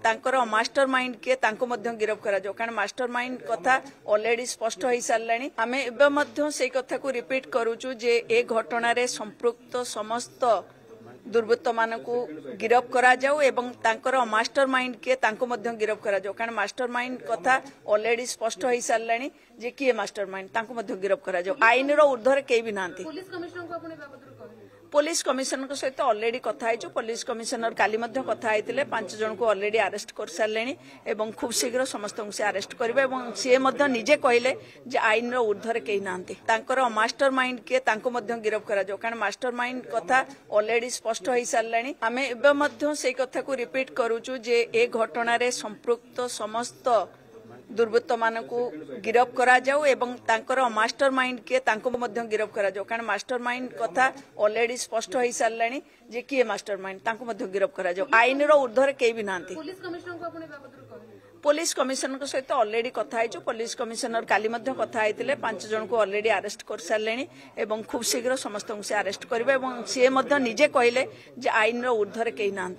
तांकर master mind के तांको मध्य गिरफ करा जाओ कारण मास्टर माइंड कथा ऑलरेडी स्पष्ट हो सारे आमे एबे मध्य से कथा को रिपीट करूचु जे ए घटना रे संपृक्त समस्त दुर्वृत्त मानकु गिरफ करा जाओ एवं तांकर मास्टर माइंड के तांको मध्य गिरफ करा जाओ कारण मास्टर माइंड कथा ऑलरेडी स्पष्ट हो सारे जे किए मास्टर माइंड तांको मध्य गिरफ करा जाओ आईन रो ऊर्ध्वर केही भी नांती पुलिस कमिशनर सहित ऑलरेडी कथा है पुलिस कमिशनर काली मध्य कथा है 5 जन को ऑलरेडी अरेस्ट कर सारे एवं खूब शीघ्र समस्त से अरेस्ट करेंगे और सी निजे कहले जे आईन रो ऊर्ध्वर केही नांती तांकर मास्टर माइंड के तांको मध्य गिरफ करा जाओ कारण मास्टर माइंड कथा ऑलरेडी स्पष्ट हो सारे आमे एबे मध्य से कथा को रिपीट करूचु जे ए घटना रे संपृक्त समस्त दुर्वृत्त मानकु गिरफ करा जाओ एवं तांकर मास्टर माइंड के तांको मध्य गिरफ करा जाओ कारण मास्टर माइंड कथा ऑलरेडी स्पष्ट हो सारे जे किए मास्टर माइंड तांको मध्य गिरफ करा जाओ आईन रो ऊर्ध्वर केही भी नांती पुलिस कमिशनर सहित ऑलरेडी कथा है पुलिस कमिशनर काली मध्य कथा है 5 जन को ऑलरेडी अरेस्ट कर सारे एवं खूब शीघ्र समस्त से अरेस्ट करेंगे और सी निजे कहले जे आईन रो ऊर्ध्वर केही नांती।